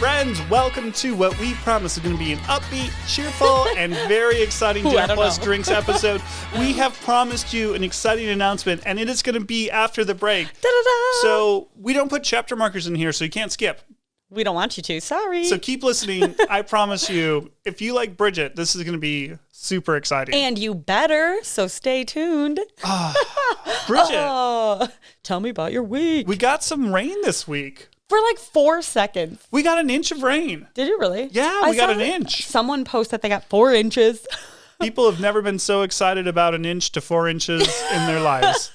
friends, welcome to what we promise is going to be an upbeat, cheerful, and very exciting Dinner Plus Drinks episode. We have promised you an exciting announcement, and it is going to be after the break. Da-da-da! So we don't put chapter markers in here, so you can't skip. We don't want you to. Sorry. So keep listening. I promise you, if you like Bridget, this is going to be super exciting. And you better, so stay tuned. Bridget. Tell me about your week. We got some rain this week. For like 4 seconds. We got an inch of rain. Did you really? Yeah, we got an inch. Someone posted that they got 4 inches. People have never been so excited about an inch to 4 inches in their lives.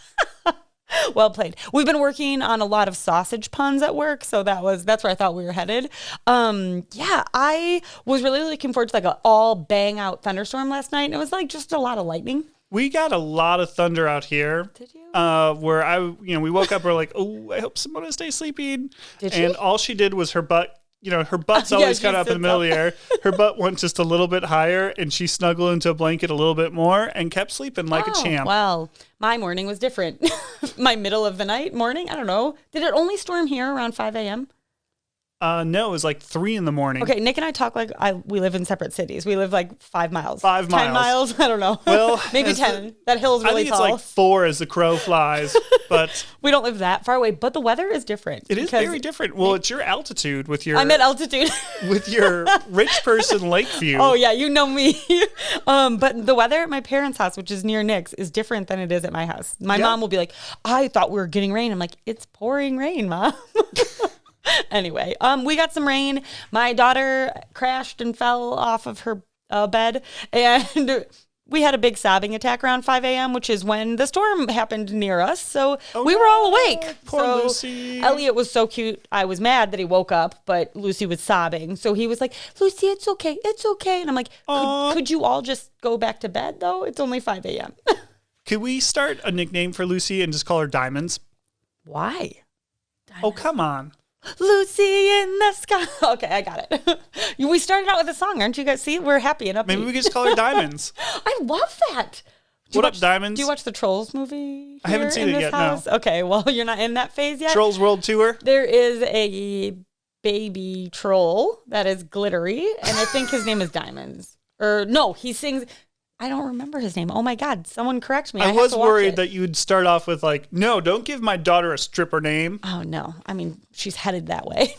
Well played. We've been working on a lot of sausage puns at work, so that's where I thought we were headed. I was really looking forward to like an all bang out thunderstorm last night. And it was like just a lot of lightning. We got a lot of thunder out here. Did you? Where we woke up, we're like, oh, I hope Simona stays sleeping. Did she? And all she did was her butt. Her butt's always kind of up in the middle of the air. Her butt went just a little bit higher, and she snuggled into a blanket a little bit more and kept sleeping like a champ. Well, my morning was different. My middle of the night morning, I don't know. Did it only storm here around 5 a.m.? No, it was like 3 in the morning. Okay, Nick and I talk like we live in separate cities. We live like 5 miles. 5 miles. 10 miles? I don't know. Well, maybe 10. That hill's really tall. I think it's like 4 as the crow flies, but we don't live that far away. But the weather is different. It is very different. Well, it's your altitude with your. I'm at altitude with your rich person lake view. Oh yeah, you know me. But the weather at my parents' house, which is near Nick's, is different than it is at my house. My mom will be like, "I thought we were getting rain." I'm like, "It's pouring rain, Mom." Anyway, we got some rain. My daughter crashed and fell off of her bed, and we had a big sobbing attack around 5 a.m., which is when the storm happened near us. So we were all awake. Poor Lucy. Elliot was so cute. I was mad that he woke up, but Lucy was sobbing. So he was like, "Lucy, it's okay. It's okay." And I'm like, could you all just go back to bed, though? It's only 5 a.m. Could we start a nickname for Lucy and just call her Diamonds? Why? Diamonds. Oh, come on. Lucy in the sky. Okay, I got it. We started out with a song, aren't you guys? See, we're happy and upbeat. Maybe we could just call her Diamonds. I love that. What up, Diamonds? Do you watch the Trolls movie? I haven't seen it yet, no. Okay, well, you're not in that phase yet. Trolls World Tour? There is a baby troll that is glittery, and I think his name is Diamonds. Or no, he sings... I don't remember his name. Oh my God, someone correct me. I was worried that you'd start off with like, no, don't give my daughter a stripper name. Oh no, I mean, she's headed that way.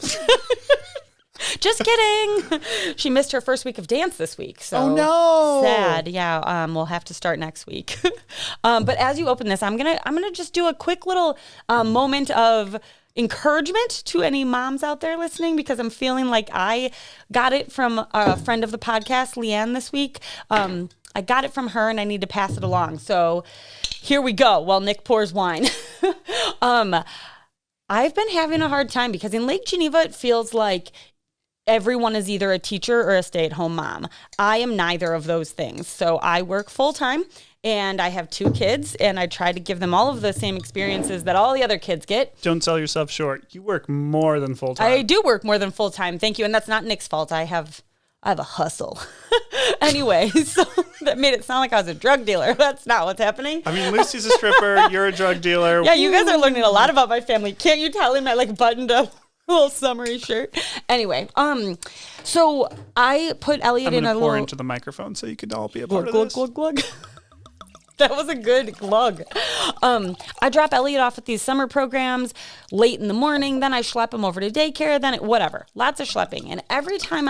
Just kidding. She missed her first week of dance this week. So oh no. Sad. Yeah. We'll have to start next week. But as you open this, I'm gonna just do a quick little moment of encouragement to any moms out there listening, because I'm feeling like I got it from a friend of the podcast, Leanne, this week. I got it from her and I need to pass it along. So here we go while Nick pours wine. I've been having a hard time because in Lake Geneva, it feels like everyone is either a teacher or a stay-at-home mom. I am neither of those things. So I work full-time and I have 2 kids and I try to give them all of the same experiences that all the other kids get. Don't sell yourself short. You work more than full-time. I do work more than full-time. Thank you. And that's not Nick's fault. I have a hustle. Anyway, so that made it sound like I was a drug dealer. That's not what's happening. I mean, Lucy's a stripper. You're a drug dealer. Yeah, you guys are learning a lot about my family. Can't you tell in my buttoned up little summery shirt? Anyway, so I put Elliot in a little... pour into the microphone so you can all be a part of this. Glug, glug, glug. That was a good glug. I drop Elliot off at these summer programs late in the morning. Then I schlep him over to daycare. Then whatever. Lots of schlepping. And every time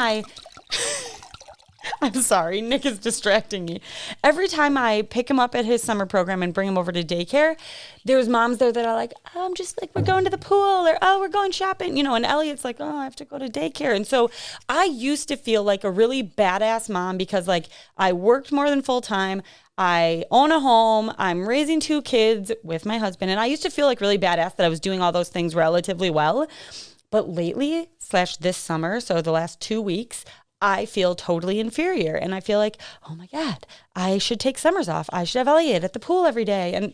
I'm sorry, Nick is distracting me. Every time I pick him up at his summer program and bring him over to daycare, there's moms there that are like, oh, I'm just like, we're going to the pool, or, oh, we're going shopping, and Elliot's like, oh, I have to go to daycare. And so I used to feel like a really badass mom because like I worked more than full time. I own a home. I'm raising 2 kids with my husband. And I used to feel like really badass that I was doing all those things relatively well. But lately, / this summer, so the last 2 weeks, I feel totally inferior. And I feel like, oh my God, I should take summers off. I should have Elliot at the pool every day.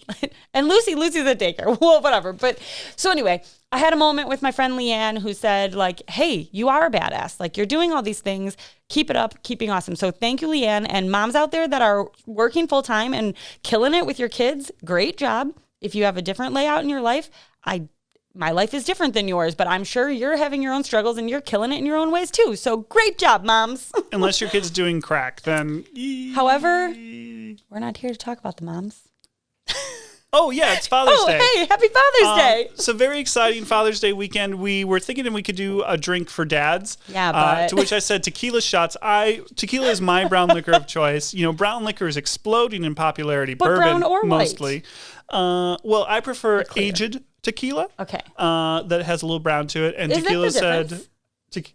And Lucy's at daycare. Well, whatever. But so anyway, I had a moment with my friend Leanne who said like, hey, you are a badass. Like you're doing all these things. Keep it up, keeping awesome. So thank you, Leanne. And moms out there that are working full time and killing it with your kids, great job. If you have a different layout in your life, I my life is different than yours, but I'm sure you're having your own struggles and you're killing it in your own ways too. So great job, moms. Unless your kid's doing crack, then. However, we're not here to talk about the moms. Oh, yeah, it's Father's Day. Oh, hey, happy Father's Day. So very exciting Father's Day weekend. We were thinking we could do a drink for dads. Yeah, but... to which I said tequila shots. Tequila is my brown liquor of choice. You know, brown liquor is exploding in popularity. But bourbon, brown or white? mostly. Well, I prefer aged tequila. Okay. That has a little brown to it. And Is tequila that the difference?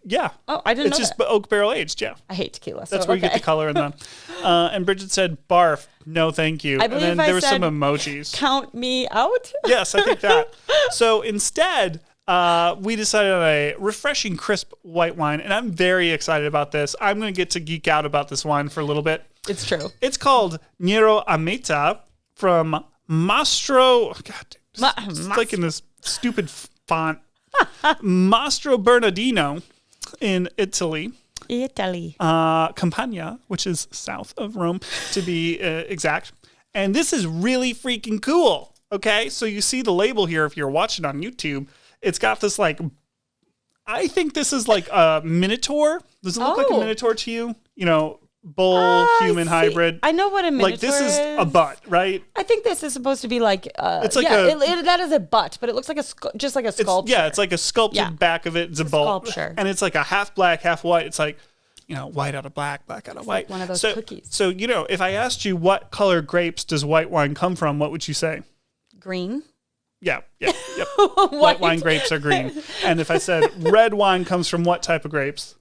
yeah. Oh, I didn't know It's just that. oak barrel aged, yeah. I hate tequila. That's where you get the color in them. And Bridget said, barf, no thank you. I And believe then I there were said, some emojis. Count me out? Yes, I think that. So instead, we decided on a refreshing, crisp white wine. And I'm very excited about this. I'm going to get to geek out about this wine for a little bit. It's true. It's called Nero Ameta from Mastro. God, it's like in this stupid font. Mastro Bernardino in Italy. Campania, which is south of Rome, to be exact. And this is really freaking cool. Okay, so you see the label here if you're watching on YouTube. It's got this I think this is like a minotaur. Does it look like a minotaur to you? You know, bull, human hybrid. I know what a minotaur like this is a butt, right? I think this is supposed to be like. It's like that is a butt, but it looks like just like a sculpture. It's like a sculpted back of it. It's a bull, sculpture, and it's like a half black, half white. It's like, you know, white out of black, black out of white. Like one of those cookies. So you know, if I asked you what color grapes does white wine come from, what would you say? Green. Yep. White wine grapes are green. And if I said red wine comes from what type of grapes?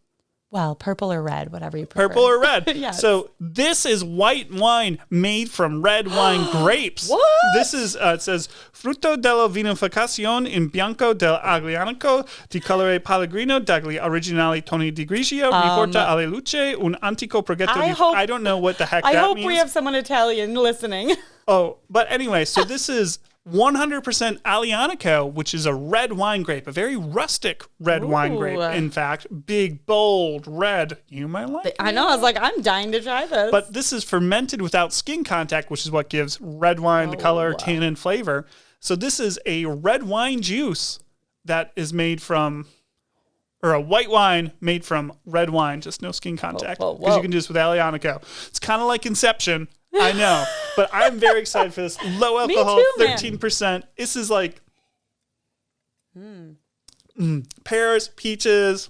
Well, purple or red, whatever you prefer. Purple or red. Yes. So this is white wine made from red wine grapes. What? This is, it says, Frutto della vinificazione in bianco del Aglianico di colore pellegrino dagli originali toni di grigio riporta alla luce un antico progetto I don't know what the heck that means. I hope we have someone Italian listening. Oh, but anyway, so this is 100% Aglianico, which is a red wine grape, a very rustic red wine grape. In fact, big, bold, red. You might like it. I know. I was like, I'm dying to try this. But this is fermented without skin contact, which is what gives red wine the color, tannin, flavor. So this is a red wine juice that is made from, or a white wine made from red wine, just no skin contact. Because you can do this with Aglianico. It's kind of like Inception. I know, but I'm very excited for this. Low alcohol, Me too, 13%. This is like pears, peaches.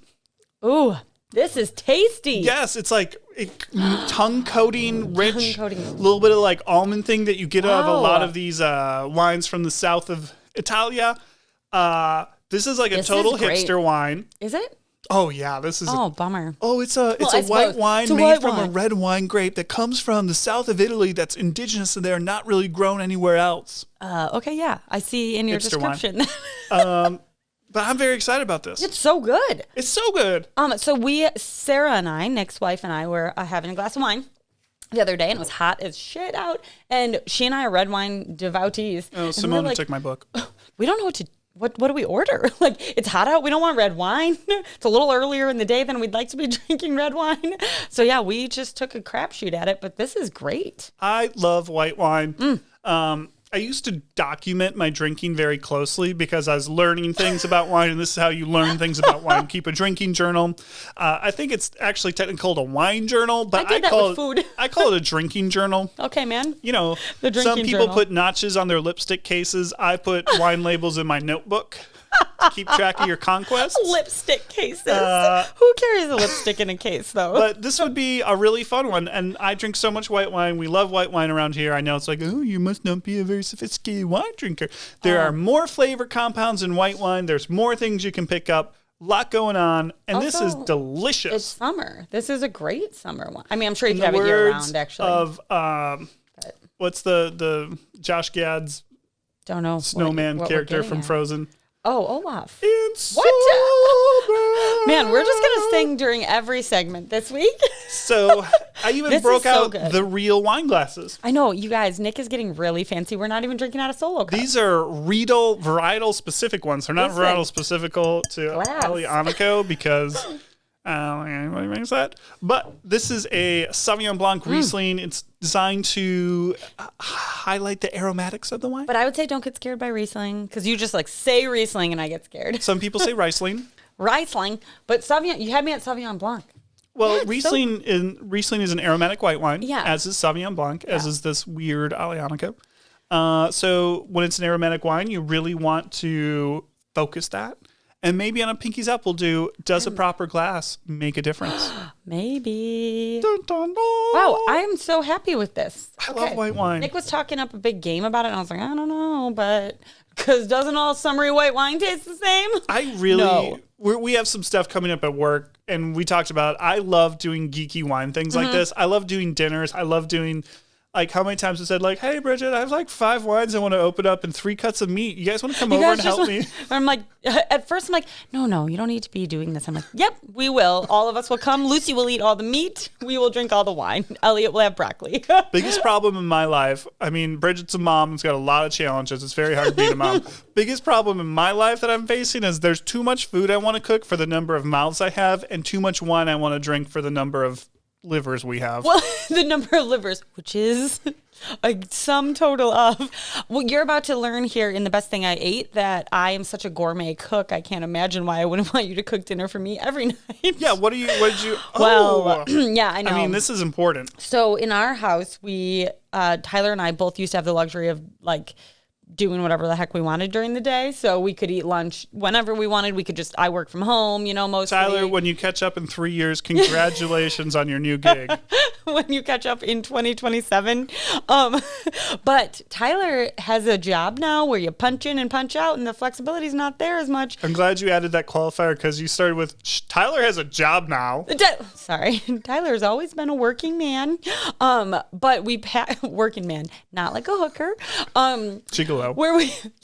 Ooh, this is tasty. Yes, it's like tongue coating, rich, a little bit of like almond thing that you get out of a lot of these wines from the south of Italia. This is like a total hipster wine. Is it? Oh yeah, this is. Bummer. It's a white wine made from a red wine grape that comes from the south of Italy. That's indigenous and they're not really grown anywhere else. Okay, yeah, I see in your description. But I'm very excited about this. It's so good. It's so good. So Sarah and I, Nick's wife and I, were having a glass of wine the other day, and it was hot as shit out. And she and I are red wine devotees. Oh, Simone took my book. We don't know what to. What do we order? Like, it's hot out. We don't want red wine. It's a little earlier in the day than we'd like to be drinking red wine. So, yeah, we just took a crapshoot at it, but this is great. I love white wine. I used to document my drinking very closely because I was learning things about wine, and this is how you learn things about wine. Keep a drinking journal. I think it's actually technically called a wine journal, but I call it a drinking journal. Okay, man. You know, some people put notches on their lipstick cases. I put wine labels in my notebook. Keep track of your conquests. Lipstick cases. Who carries a lipstick in a case, though? But this would be a really fun one. And I drink so much white wine. We love white wine around here. I know it's like, oh, you must not be a very sophisticated wine drinker. There are more flavor compounds in white wine. There's more things you can pick up. A lot going on. And also, this is delicious. It's summer. This is a great summer one. I mean, I'm sure you can have it year round, actually. What's the Josh Gad's snowman character from Frozen? Oh, Olaf. It's what? So Man, we're just going to sing during every segment this week. So I even broke out the real wine glasses. I know, you guys, Nick is getting really fancy. We're not even drinking out of solo cups. These are varietal specific ones. They're not varietal specific to Aglianico because I don't think anybody makes that. But this is a Sauvignon Blanc Riesling. It's designed to highlight the aromatics of the wine. But I would say don't get scared by Riesling because you just like say Riesling and I get scared. Some people say Riesling. Riesling, but Sauvignon. You had me at Sauvignon Blanc. Well, yeah, Riesling is an aromatic white wine, as is Sauvignon Blanc, as is this weird Aglianico. So when it's an aromatic wine, you really want to focus that. And maybe on a Pinkies Up, we'll do, does a proper glass make a difference? Maybe. Dun, dun, dun. Wow, I am so happy with this. I love white wine. Nick was talking up a big game about it, and I was like, I don't know, but because doesn't all summery white wine taste the same? I really, we have some stuff coming up at work, and we talked about, I love doing geeky wine things like this. I love doing dinners. I love doing... Like, how many times I said, like, hey, Bridget, I have like 5 wines I want to open up and 3 cuts of meat. You guys want to come over and help me? I'm like, at first I'm like, no, you don't need to be doing this. I'm like, yep, we will. All of us will come. Lucy will eat all the meat. We will drink all the wine. Elliot will have broccoli. Biggest problem in my life, I mean, Bridget's a mom who's got a lot of challenges. It's very hard to be a mom. Biggest problem in my life that I'm facing is there's too much food I want to cook for the number of mouths I have and too much wine I want to drink for the number of livers we have. Well, the number of livers, which is a sum total of. Well, you're about to learn here in The Best Thing I Ate that I am such a gourmet cook. I can't imagine why I wouldn't want you to cook dinner for me every night. Yeah, what did you? Well, yeah, I know. I mean, this is important. So in our house, Tyler and I both used to have the luxury of like doing whatever the heck we wanted during the day. So we could eat lunch whenever we wanted. I work from home, mostly. Tyler, when you catch up in 3 years, congratulations on your new gig. When you catch up in 2027. But Tyler has a job now where you punch in and punch out and the flexibility is not there as much. I'm glad you added that qualifier because you started with, Tyler has a job now. Sorry. Tyler's always been a working man. But working man, not like a hooker. Gigolo.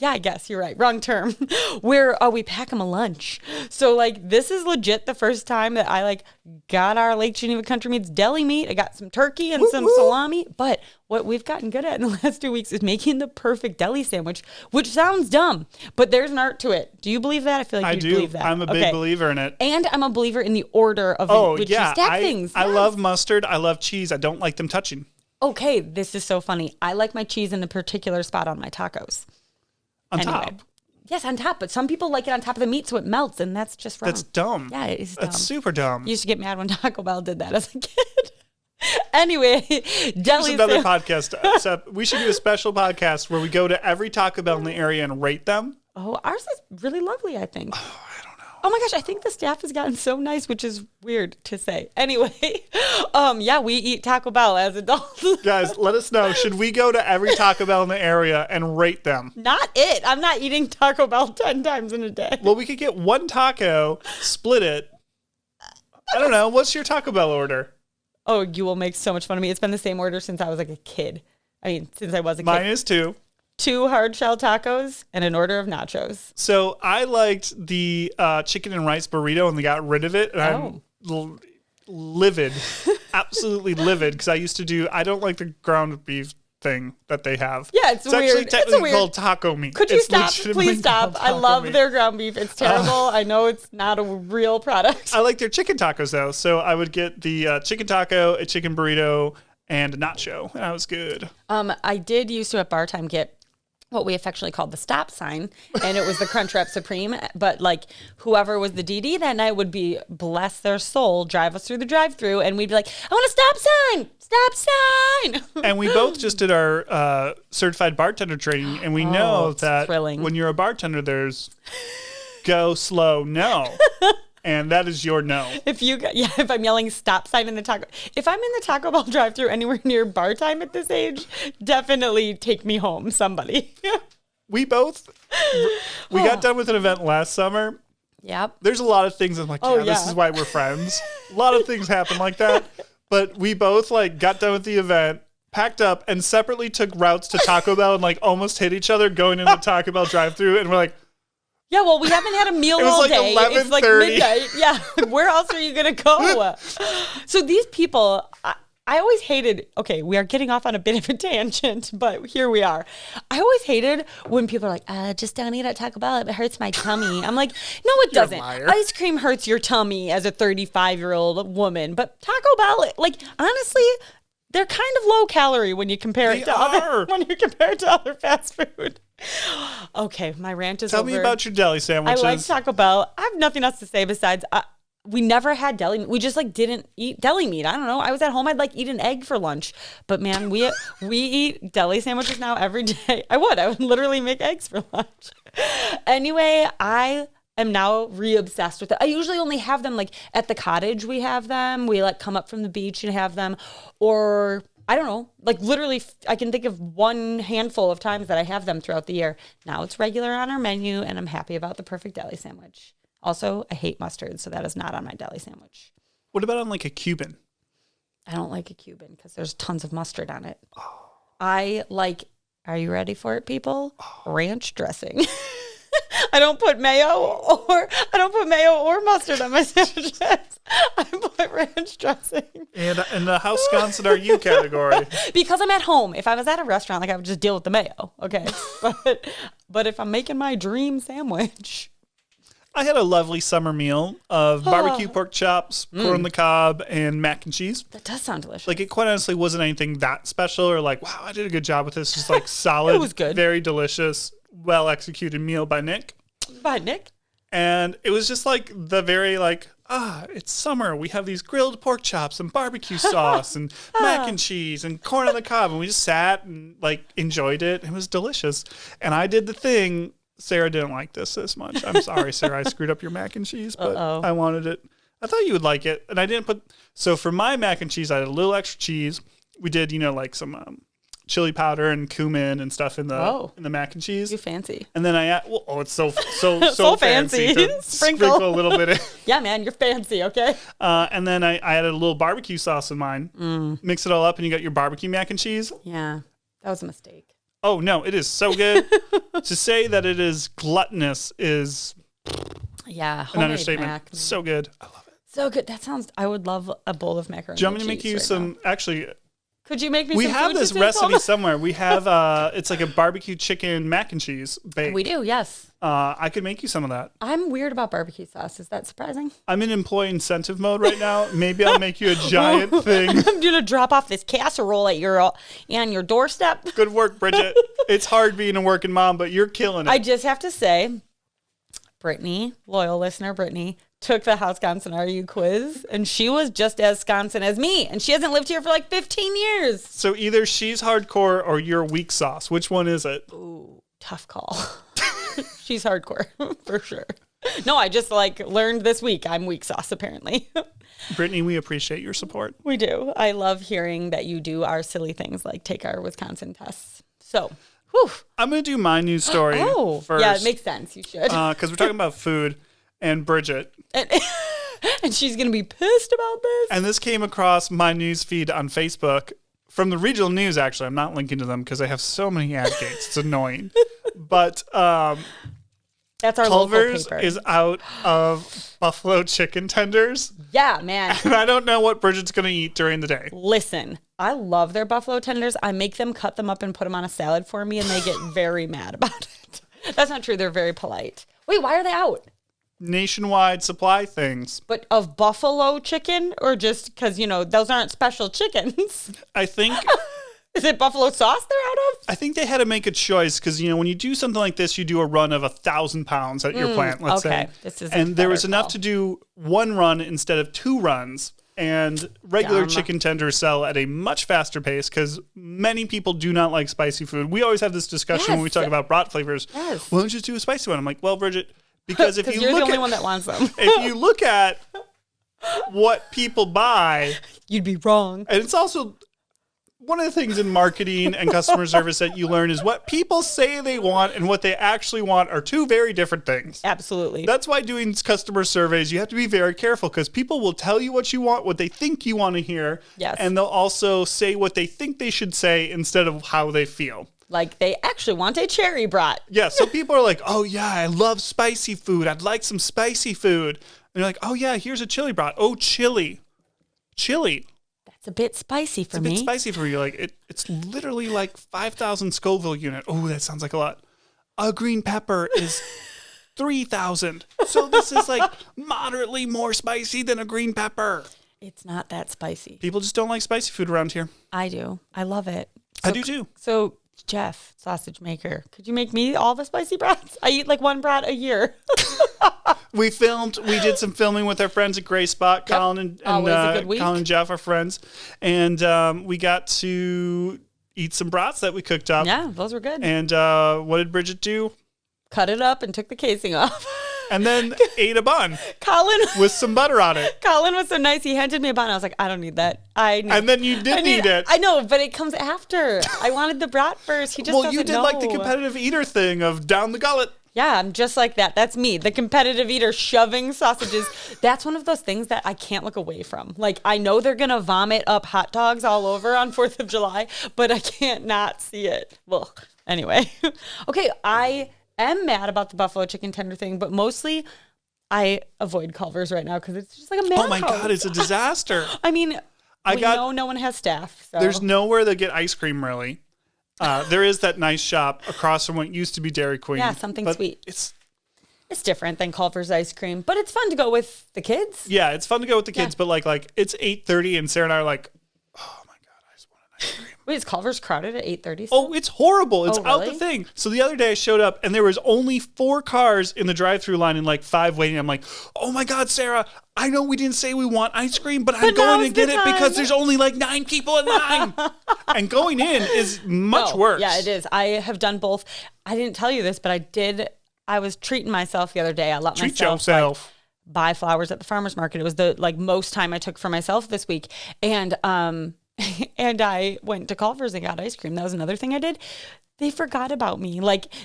I guess you're right. Wrong term. We pack him a lunch. So like this is legit the first time that I got our Lake Geneva Country Meats deli meat. I got some turkey and some salami. But what we've gotten good at in the last 2 weeks is making the perfect deli sandwich, which sounds dumb, but there's an art to it. Do you believe that? I feel like you believe that. I'm a big believer in it. And I'm a believer in the order of which you stack things. I love mustard. I love cheese. I don't like them touching. Okay, this is so funny. I like my cheese in a particular spot on my tacos. On top? Yes, on top. But some people like it on top of the meat so it melts, and that's just wrong. That's dumb. Yeah, it is dumb. That's super dumb. You used to get mad when Taco Bell did that as a kid. Anyway, There's another podcast. We should do a special podcast where we go to every Taco Bell in the area and rate them. Oh, ours is really lovely, I think. Oh my gosh, I think the staff has gotten so nice, which is weird to say. Anyway, we eat Taco Bell as adults. Guys, let us know. Should we go to every Taco Bell in the area and rate them? Not it. I'm not eating Taco Bell 10 times in a day. Well, we could get one taco, split it. I don't know. What's your Taco Bell order? Oh, you will make so much fun of me. It's been the same order since I was like a kid. Since I was a kid. Mine is 2. 2 hard shell tacos and an order of nachos. So I liked the chicken and rice burrito and they got rid of it. And I'm livid, absolutely livid because I don't like the ground beef thing that they have. Yeah, it's weird. Actually technically called taco meat. Could you stop? Please stop. I love their ground beef. It's terrible. I know it's not a real product. I like their chicken tacos though. So I would get the chicken taco, a chicken burrito, and a nacho. And that was good. I did used to at bar time get what we affectionately called the stop sign, and it was the Crunchwrap Supreme. But whoever was the DD that night would be, bless their soul, drive us through the drive-through, and we'd be like, I want a stop sign. And we both just did our certified bartender training, and we know that thrilling. When you're a bartender, there's go slow, no. And that is your no. If I'm yelling stop sign in the taco, if I'm in the Taco Bell drive-thru anywhere near bar time at this age, definitely take me home, somebody. We got done with an event last summer. Yep. There's a lot of things I'm like, this is why we're friends. A lot of things happen like that. But we both got done with the event, packed up, and separately took routes to Taco Bell and almost hit each other going into the Taco Bell drive-thru. And we're like, yeah, well, we haven't had a meal all day. It's midnight. Yeah, where else are you going to go? So these people, I always hated, okay, we are getting off on a bit of a tangent, but here we are. I always hated when people are like, just don't eat at Taco Bell. It hurts my tummy. I'm like, no, it You're a doesn't. liar. Ice cream hurts your tummy as a 35-year-old woman. But Taco Bell, like, honestly, they're kind of low calorie when you compare it to other fast food. Okay, my rant is over. Tell me about your deli sandwiches. I like Taco Bell. I have nothing else to say besides we never had deli meat. We just like didn't eat deli meat. I don't know. I was at home. I'd like eat an egg for lunch. But man, we eat deli sandwiches now every day. I would literally make eggs for lunch. Anyway, I am now re-obsessed with it. I usually only have them like at the cottage. We have them. We like come up from the beach and have them, or I don't know, like literally I can think of one handful of times that I have them throughout the year. Now it's regular on our menu and I'm happy about the perfect deli sandwich. Also, I hate mustard, so that is not on my deli sandwich. What about on like a Cuban? I don't like a Cuban because there's tons of mustard on it. Oh. I like, are you ready for it, people? Ranch dressing. I don't put mayo or mustard on my sandwiches. I put ranch dressing. And in the how Wisconsin are you category? Because I'm at home. If I was at a restaurant, like I would just deal with the mayo. Okay. But if I'm making my dream sandwich. I had a lovely summer meal of barbecue pork chops, corn on the cob, and mac and cheese. That does sound delicious. Like, it quite honestly wasn't anything that special or like, wow, I did a good job with this. Just like solid, it was good. Very delicious, well-executed meal by Nick. By Nick? And it was just like the very like, it's summer. We have these grilled pork chops and barbecue sauce and mac and cheese and corn on the cob. And we just sat and like enjoyed it. It was delicious. And I did the thing. Sarah didn't like this much. I'm sorry, Sarah. I screwed up your mac and cheese, but I wanted it. I thought you would like it. And I didn't put, so for my mac and cheese, I had a little extra cheese. We did, like some chili powder and cumin and stuff in the mac and cheese. You fancy. And then it's so fancy to sprinkle a little bit in. Yeah, man, you're fancy, okay? And then I added a little barbecue sauce in mine. Mix it all up and you got your barbecue mac and cheese. Yeah, that was a mistake. Oh, no, it is so good. To say that it is gluttonous is an understatement. Mac. So good. I love it. So good. That sounds, I would love a bowl of macaroni. Do you want me to make you some, actually... Could you make me we some have food this recipe somewhere. We have, it's like a barbecue chicken mac and cheese baked. We do, yes. I could make you some of that. I'm weird about barbecue sauce. Is that surprising? I'm in employee incentive mode right now. Maybe I'll make you a giant thing. I'm going to drop off this casserole at your doorstep. Good work, Bridget. It's hard being a working mom, but you're killing it. I just have to say, Brittany, loyal listener Brittany, took the How Wisconsin Are You quiz, and she was just as Wisconsin as me, and she hasn't lived here for like 15 years. So either she's hardcore or you're weak sauce. Which one is it? Ooh, tough call. She's hardcore, for sure. No, I just learned this week I'm weak sauce, apparently. Brittany, we appreciate your support. We do. I love hearing that you do our silly things like take our Wisconsin tests. So, whew. I'm going to do my news story first. Yeah, it makes sense. You should. Because we're talking about food. And Bridget. And she's going to be pissed about this. And this came across my news feed on Facebook from the regional news, actually. I'm not linking to them because they have so many ad gates. It's annoying. But that's our Culver's local paper. Is out of buffalo chicken tenders. Yeah, man. And I don't know what Bridget's going to eat during the day. Listen, I love their buffalo tenders. I make them cut them up and put them on a salad for me, and they get very mad about it. That's not true. They're very polite. Wait, why are they out? Nationwide supply things. But of buffalo chicken, or just because, those aren't special chickens? I think... Is it buffalo sauce they're out of? I think they had to make a choice because, when you do something like this, you do a run of 1,000 pounds at your plant, let's say. This is and there was enough to do one run instead of two runs. And regular chicken tenders sell at a much faster pace because many people do not like spicy food. We always have this discussion when we talk about brat flavors. Yes. Why don't you just do a spicy one? I'm like, well, Bridget... Because if you're the only one that wants them. If you look at what people buy, you'd be wrong. And it's also one of the things in marketing and customer service that you learn is what people say they want and what they actually want are two very different things. Absolutely. That's why doing customer surveys, you have to be very careful because people will tell you what you want, what they think you want to hear. Yes. And they'll also say what they think they should say instead of how they feel. Like they actually want a cherry brat. Yeah, so people are like, oh yeah, I love spicy food. I'd like some spicy food. And you're like, oh yeah, here's a chili brat. Oh, chili. Chili. It's a bit spicy for It's a me. bit spicy for you. Like it's literally like 5,000 Scoville unit. Oh, that sounds like a lot. A green pepper is 3,000. So this is like moderately more spicy than a green pepper. It's not that spicy. People just don't like spicy food around here. I do. I love it. I do too. So Jeff, sausage maker, could you make me all the spicy brats? I eat like one brat a year. We did some filming with our friends at Gray Spot, Colin and Always a good week. Colin and Jeff, our friends. And we got to eat some brats that we cooked up. Yeah, those were good. And what did Bridget do? Cut it up and took the casing off. And then ate a bun Colin with some butter on it. Colin was so nice. He handed me a bun. I was like, I don't need that. And then you did eat it. I know, but it comes after. I wanted the brat first. He just doesn't know. You did like the competitive eater thing of down the gullet. Yeah, I'm just like that. That's me, the competitive eater shoving sausages. That's one of those things that I can't look away from. Like, I know they're going to vomit up hot dogs all over on 4th of July, but I can't not see it. Well, anyway. Okay, I am mad about the buffalo chicken tender thing, but mostly I avoid Culver's right now because it's just like a madhouse. Oh my God, it's a disaster. I mean, we know no one has staff. So. There's nowhere to get ice cream, really. There is that nice shop across from what used to be Dairy Queen. Yeah, something sweet. It's different than Culver's ice cream, but it's fun to go with the kids. Yeah, it's fun to go with the kids, but like it's 8:30 and Sarah and I are like, oh my God, I just want an ice cream. Wait, is Culver's crowded at 8:30? Oh, it's horrible. It's out really? the thing. So the other day I showed up and there was only 4 cars in the drive-through line and like 5 waiting. I'm like, oh my God, Sarah, I know we didn't say we want ice cream, but I'm going to get it because there's only like 9 people in line. And going in is much worse. Yeah, it is. I have done both. I didn't tell you this, but I was treating myself the other day. I let Treat myself yourself. Like, buy flowers at the farmer's market. It was the most time I took for myself this week. And and I went to Culver's and got ice cream. That was another thing I did. They forgot about me.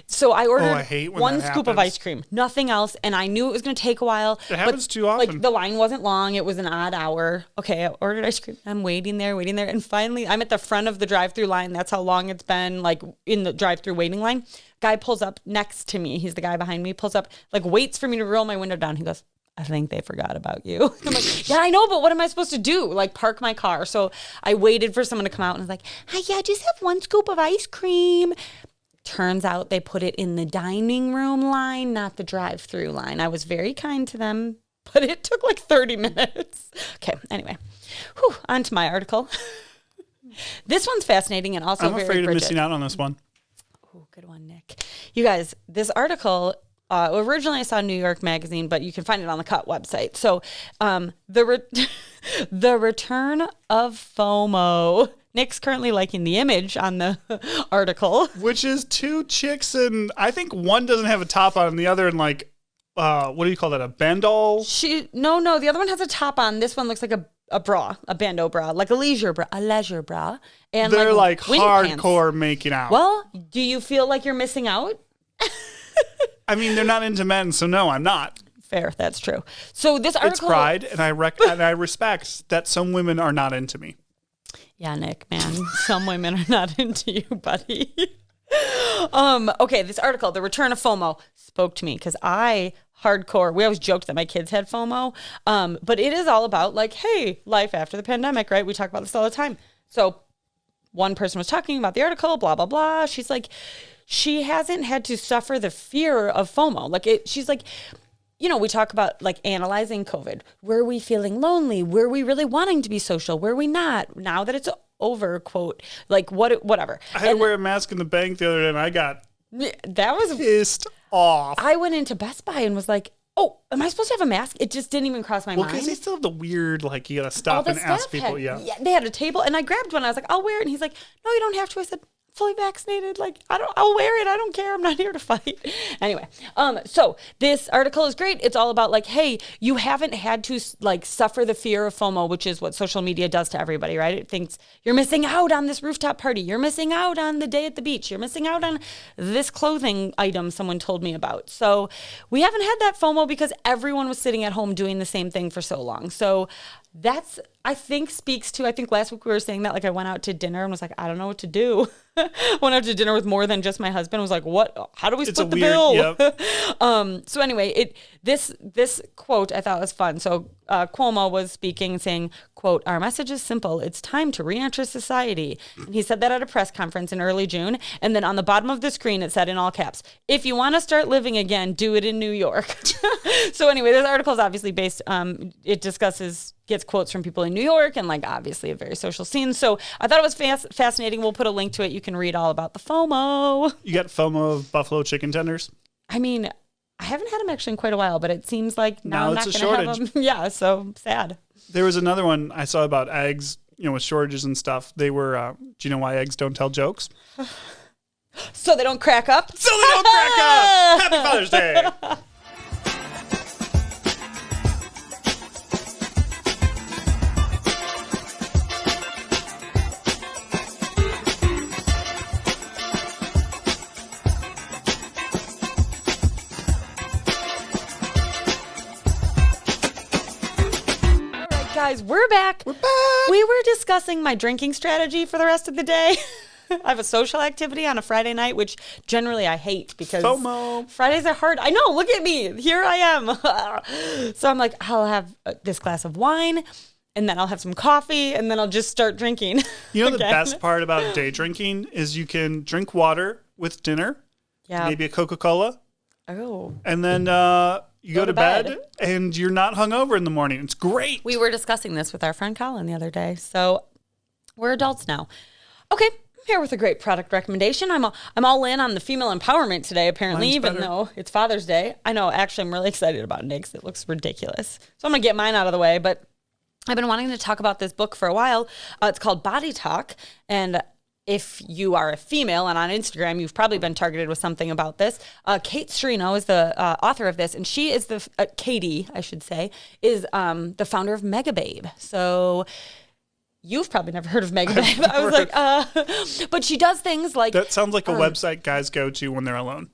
So I ordered I hate when one that scoop of happens. ice cream, nothing else. And I knew it was going to take a while. It happens too often. Like the line wasn't long. It was an odd hour. Okay, I ordered ice cream. I'm waiting there. And finally I'm at the front of the drive-through line. That's how long it's been like in the drive-through waiting line. Guy pulls up next to me. He's the guy behind me. Pulls up, like waits for me to roll my window down. He goes, I think they forgot about you. I'm like, yeah, I know, but what am I supposed to do? Like park my car. So I waited for someone to come out and was like, hi, yeah, just have one scoop of ice cream. Turns out they put it in the dining room line, not the drive-through line. I was very kind to them, but it took like 30 minutes. Okay, anyway. On to my article. This one's fascinating and also I'm very afraid of Bridget. missing out on this one. Oh, good one, Nick. You guys, this article, originally I saw New York Magazine, but you can find it on the Cut website. So the return of FOMO. Nick's currently liking the image on the article. Which is 2 chicks and I think one doesn't have a top on and the other in like, what do you call that, a bandol? No, the other one has a top on. This one looks like a bra, a bandeau bra, like a leisure bra. And they're like wing hardcore pants. making out. Well, do you feel like you're missing out? I mean, they're not into men, so no, I'm not. Fair, that's true. So this article... It's pride, and I respect that some women are not into me. Yeah, Nick, man. Some women are not into you, buddy. Okay, this article, The Return of FOMO, spoke to me because we always joked that my kids had FOMO, but it is all about like, hey, life after the pandemic, right? We talk about this all the time. So one person was talking about the article, blah, blah, blah. She's like, she hasn't had to suffer the fear of FOMO. She's like, we talk about like analyzing COVID. Were we feeling lonely? Were we really wanting to be social? Were we not? Now that it's over, quote, like whatever. I had to wear a mask in the bank the other day and I got pissed off. I went into Best Buy and was like, oh, am I supposed to have a mask? It just didn't even cross my mind. Well, because they still have the weird, like, you got to stop and ask people. Yeah, they had a table and I grabbed one. I was like, I'll wear it. And he's like, no, you don't have to. I said, fully vaccinated. Like, I'll wear it. I don't care. I'm not here to fight. Anyway, so this article is great. It's all about like, hey, you haven't had to like suffer the fear of FOMO, which is what social media does to everybody, right? It thinks you're missing out on this rooftop party. You're missing out on the day at the beach. You're missing out on this clothing item someone told me about. So we haven't had that FOMO because everyone was sitting at home doing the same thing for so long. So that's, I think last week we were saying that, like I went out to dinner and was like, I don't know what to do. Went out to dinner with more than just my husband. Was like, what, how do we split the bill? Yep. So anyway, this quote I thought was fun. So Cuomo was speaking saying, quote, "Our message is simple. It's time to re-enter society." And he said that at a press conference in early June. And then on the bottom of the screen, it said in all caps, "If you want to start living again, do it in New York." So anyway, this article is obviously based, it gets quotes from people in New York and like obviously a very social scene. So I thought it was fascinating. We'll put a link to it. You can read all about the FOMO. You got FOMO of buffalo chicken tenders? I mean, I haven't had them actually in quite a while, but it seems like now I'm not going to have them. Yeah, so sad. There was another one I saw about eggs, with shortages and stuff. They were, do you know why eggs don't tell jokes? So they don't crack up? So they don't crack up! Happy Father's Day! Guys, we're back. We're back. We were discussing my drinking strategy for the rest of the day. I have a social activity on a Friday night, which generally I hate because FOMO. Fridays are hard. I know. Look at me. Here I am. So I'm like, I'll have this glass of wine, and then I'll have some coffee, and then I'll just start drinking. You know the best part about day drinking is you can drink water with dinner, maybe a Coca-Cola. Oh. And then you go to bed and you're not hungover in the morning. It's great. We were discussing this with our friend Colin the other day. So we're adults now. Okay, I'm here with a great product recommendation. I'm all in on the female empowerment today, apparently, even though it's Father's Day. I know, actually, I'm really excited about Nick's. It looks ridiculous. So I'm going to get mine out of the way. But I've been wanting to talk about this book for a while. It's called Body Talk. And if you are a female and on Instagram, you've probably been targeted with something about this. Kate Serino is the author of this, and she is Katie, I should say, is the founder of Mega Babe. So you've probably never heard of Mega Babe. I was like, but she does things like... That sounds like a website guys go to when they're alone.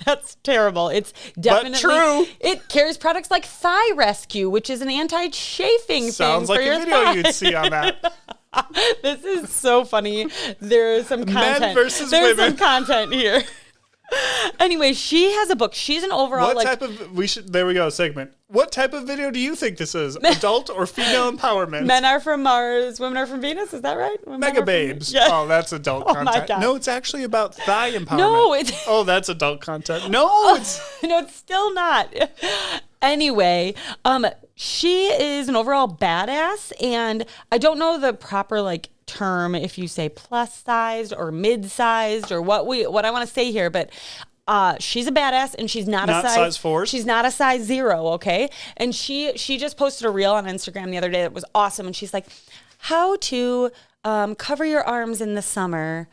That's terrible. It's definitely... But true. It carries products like Thigh Rescue, which is an anti-chafing thing Sounds like a video you'd see on that. This is so funny. There's some content. Men versus There's women. some content here. Anyway, she has a book. She's an overall there we go, segment. What type of video do you think this is? Adult or female empowerment? Men are from Mars, women are from Venus. Is that right? Mega Babes. Yeah. Oh, that's adult content. My God. No, it's actually about thigh empowerment. No, it's Oh, that's adult content. No, it's no, it's still not. Anyway, she is an overall badass, and I don't know the proper term if you say plus sized or mid sized or what I want to say here, but she's a badass, and she's not a size 4. She's not a size 0, okay? And she just posted a reel on Instagram the other day that was awesome, and she's like, how to cover your arms in the summer,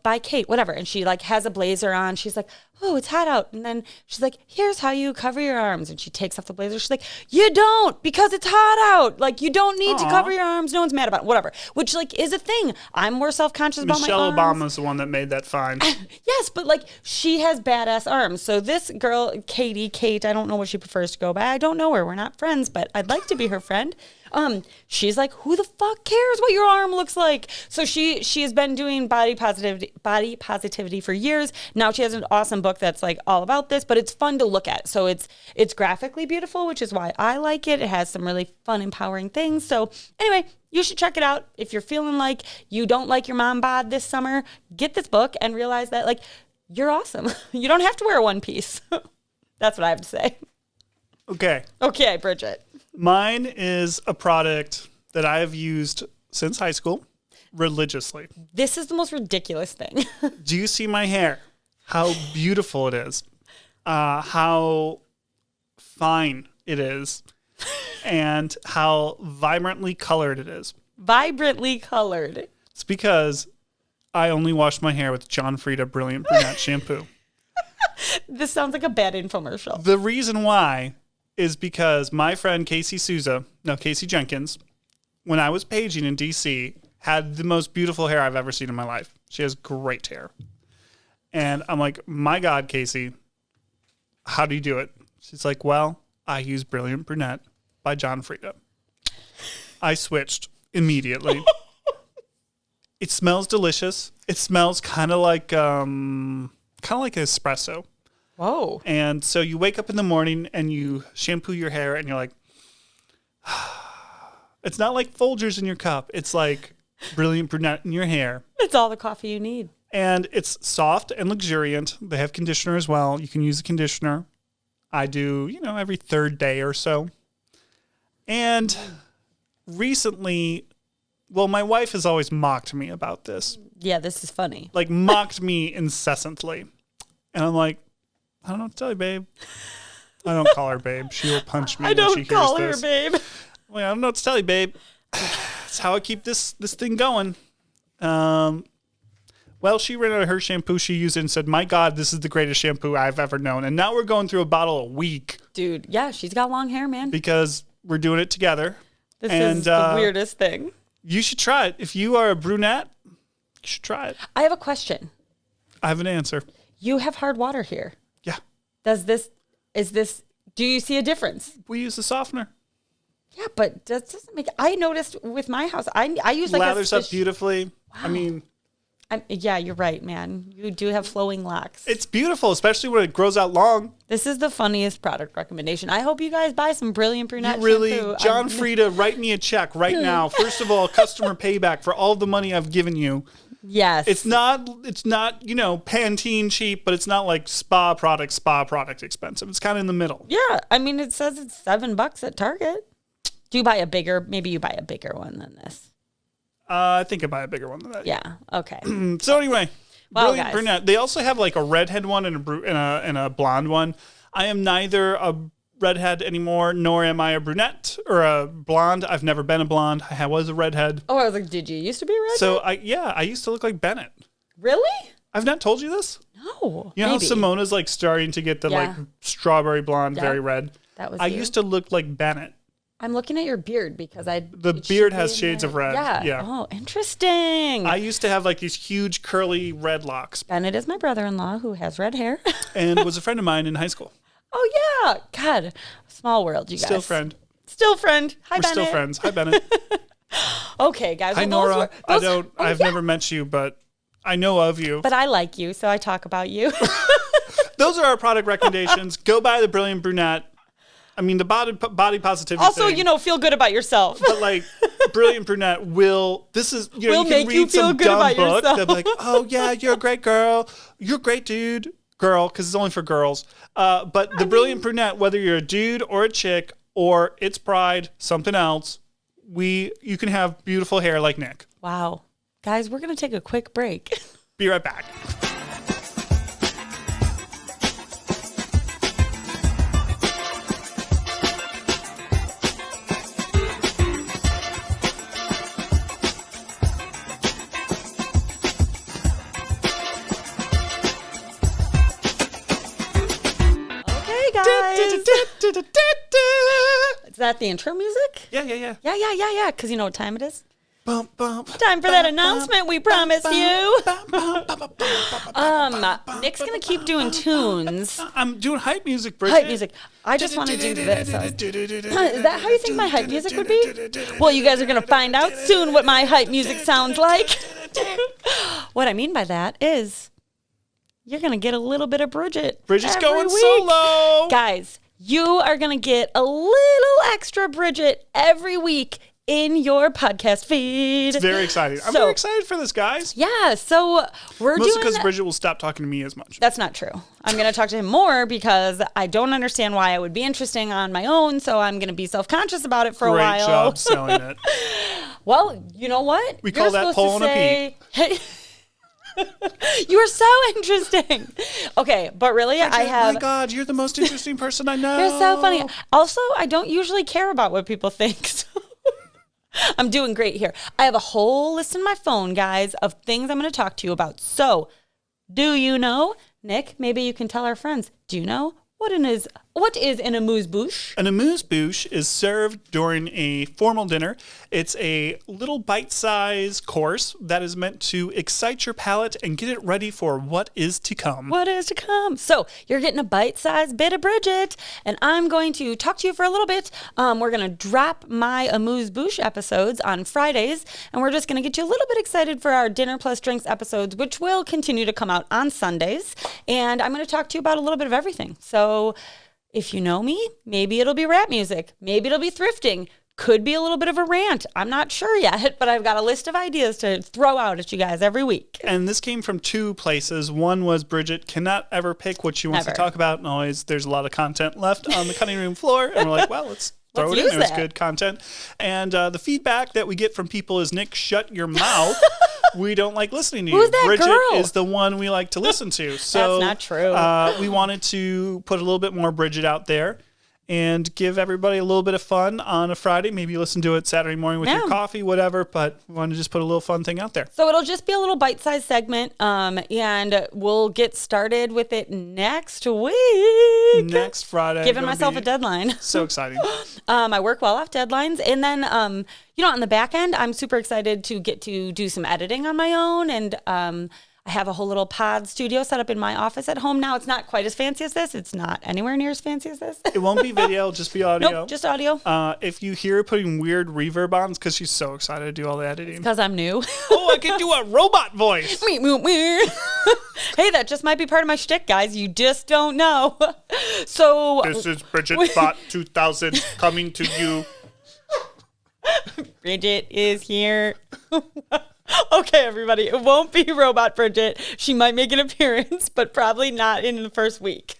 by Kate, whatever. And she has a blazer on. She's like, oh, it's hot out. And then she's like, here's how you cover your arms. And she takes off the blazer. She's like, you don't, because it's hot out. You don't need to cover your arms. No one's mad about it. Whatever. Which is a thing. I'm more self-conscious about my arms. Michelle Obama's the one that made that fine. Yes, but she has badass arms. So this girl, Kate, I don't know what she prefers to go by. I don't know her. We're not friends, but I'd like to be her friend. She's like, who the fuck cares what your arm looks like? So she has been doing body positivity for years. Now she has an awesome book that's all about this, but it's fun to look at. So it's graphically beautiful, which is why I like it. It has some really fun, empowering things. So anyway, you should check it out. If you're feeling like you don't like your mom bod this summer, get this book and realize that you're awesome. You don't have to wear a one piece. That's what I have to say. Okay, Bridget. Mine is a product that I have used since high school religiously. This is the most ridiculous thing. Do you see my hair? How beautiful it is. How fine it is. And how vibrantly colored it is. Vibrantly colored. It's because I only wash my hair with John Frieda Brilliant Brunette shampoo. This sounds like a bad infomercial. The reason why is because my friend Casey Jenkins, when I was paging in DC, had the most beautiful hair I've ever seen in my life. She has great hair. And I'm like, my God, Casey, how do you do it? She's like, well, I use Brilliant Brunette by John Frieda. I switched immediately. It smells delicious. It smells kind of like espresso. Whoa. And so you wake up in the morning and you shampoo your hair and you're like, it's not like Folgers in your cup. It's like Brilliant Brunette in your hair. It's all the coffee you need. And it's soft and luxuriant. They have conditioner as well. You can use a conditioner. I do, every third day or so. And recently, well, my wife has always mocked me about this. Yeah, this is funny. Like mocked me incessantly. And I'm like, I don't know what to tell you, babe. I don't call her babe. She will punch me when she hears this. I don't call her babe. Well, I don't know what to tell you, babe. That's how I keep this thing going. Well, she ran out of her shampoo. She used it and said, my God, this is the greatest shampoo I've ever known. And now we're going through a bottle a week. Dude, yeah, she's got long hair, man. Because we're doing it together. This is the weirdest thing. You should try it. If you are a brunette, you should try it. I have a question. I have an answer. You have hard water here. Yeah. Do you see a difference? We use the softener. Yeah, but that doesn't make. I noticed with my house, I use like lathers up beautifully. Wow. I mean, yeah, you're right, man. You do have flowing locks. It's beautiful, especially when it grows out long. This is the funniest product recommendation. I hope you guys buy some Brilliant Brunette shampoo. John Frieda, write me a check right now. First of all, customer payback for all the money I've given you. Yes. It's not, Pantene cheap, but it's not like spa product expensive. It's kind of in the middle. Yeah. I mean, it says it's $7 at Target. Do you buy maybe you buy a bigger one than this? I think I buy a bigger one than that. Yeah. Okay. So anyway, well, Brilliant guys. Brunette. They also have like a redhead one and a blonde one. I am neither a redhead anymore, nor am I a brunette or a blonde. I've never been a blonde. I was a redhead. Oh, I was like, did you used to be a redhead? So I used to look like Bennett. Really? I've not told you this? No. You know how Simona's like starting to get the like strawberry blonde, very red? That was I used to look like Bennett. I'm looking at your beard because the beard has shades of red. Yeah. Oh, interesting. I used to have like these huge curly red locks. Bennett is my brother-in-law who has red hair. And was a friend of mine in high school. Oh, yeah. God. Small world, you guys. Still friend. Still friend. Hi, We're Bennett. still friends. Hi, Bennett. Okay, guys. Hi, Nora. I've never met you, but I know of you. But I like you, so I talk about you. Those are our product recommendations. Go buy the Brilliant Brunette. I mean, the body positivity also, thing, feel good about yourself. But like, Brilliant Brunette will will make you feel good about yourself. They'll be like, oh yeah, you're a great girl. You're a great dude. Girl, because it's only for girls. But the Brilliant Brunette, whether you're a dude or a chick or it's pride, something else, you can have beautiful hair like Nick. Wow. Guys, we're going to take a quick break. Be right back. Is that the intro music? Yeah. Yeah. Because you know what time it is? Bum, bum, time for that announcement we promised you. Nick's going to keep doing tunes. I'm doing hype music, Bridget. Hype music. I just want to do this. Is that how you think my hype music would be? Well, you guys are going to find out soon what my hype music sounds like. What I mean by that is you're going to get a little bit of Bridget. Bridget's going solo. Guys, you are going to get a little extra Bridget every week in your podcast feed. It's very exciting. I'm very excited for this, guys. Yeah, so we're Mostly because Bridget will stop talking to me as much. That's not true. I'm going to talk to him more because I don't understand why it would be interesting on my own, so I'm going to be self-conscious about it for a while. Great job selling it. Well, you know what? We call that pulling a peep. Hey, you are so interesting. Okay, but really, I have... Oh my God, you're the most interesting person I know. You're so funny. Also, I don't usually care about what people think, so... I'm doing great here. I have a whole list in my phone, guys, of things I'm going to talk to you about. So, do you know, Nick, maybe you can tell our friends, do you know What is an amuse-bouche? An amuse-bouche is served during a formal dinner. It's a little bite-sized course that is meant to excite your palate and get it ready for what is to come. What is to come? So you're getting a bite-sized bit of Bridget, and I'm going to talk to you for a little bit. We're going to drop my amuse-bouche episodes on Fridays, and we're just going to get you a little bit excited for our Dinner Plus Drinks episodes, which will continue to come out on Sundays. And I'm going to talk to you about a little bit of everything. So if you know me, maybe it'll be rap music. Maybe it'll be thrifting. Could be a little bit of a rant. I'm not sure yet, but I've got a list of ideas to throw out at you guys every week. And this came from two places. One was Bridget cannot ever pick what she wants to talk about. And always there's a lot of content left on the cutting room floor. And we're like, well, let's throw it in. It was good content. And the feedback that we get from people is, Nick, shut your mouth. We don't like listening to you. Who's that Bridget girl? is the one we like to listen to. So that's not true. We wanted to put a little bit more Bridget out there and give everybody a little bit of fun on a Friday. Maybe you listen to it Saturday morning with your coffee, whatever, but we want to just put a little fun thing out there. So it'll just be a little bite-sized segment, and we'll get started with it next week. Next Friday. Giving myself a deadline. So exciting. I work well off deadlines. And then, on the back end, I'm super excited to get to do some editing on my own. And I have a whole little pod studio set up in my office at home now. It's not quite as fancy as this. It's not anywhere near as fancy as this. It won't be video, it'll just be audio. Nope, just audio. If you hear her putting weird reverb on, it's because she's so excited to do all the editing. Because I'm new. Oh, I can do a robot voice. Hey, that just might be part of my shtick, guys. You just don't know. So this is Bridget Bot 2000 coming to you. Bridget is here. Okay, everybody, it won't be Robot Bridget. She might make an appearance, but probably not in the first week.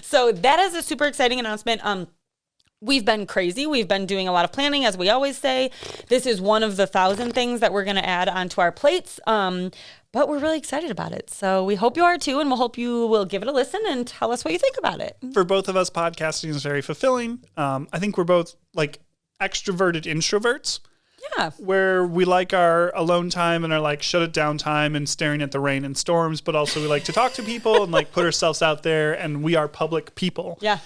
So that is a super exciting announcement. We've been crazy. We've been doing a lot of planning, as we always say. This is one of the 1,000 things that we're going to add onto our plates. But we're really excited about it. So we hope you are too, and we'll hope you will give it a listen and tell us what you think about it. For both of us, podcasting is very fulfilling. I think we're both like extroverted introverts. Yeah. Where we like our alone time and our like shut it down time and staring at the rain and storms, but also we like to talk to people and like put ourselves out there, and we are public people. Yeah.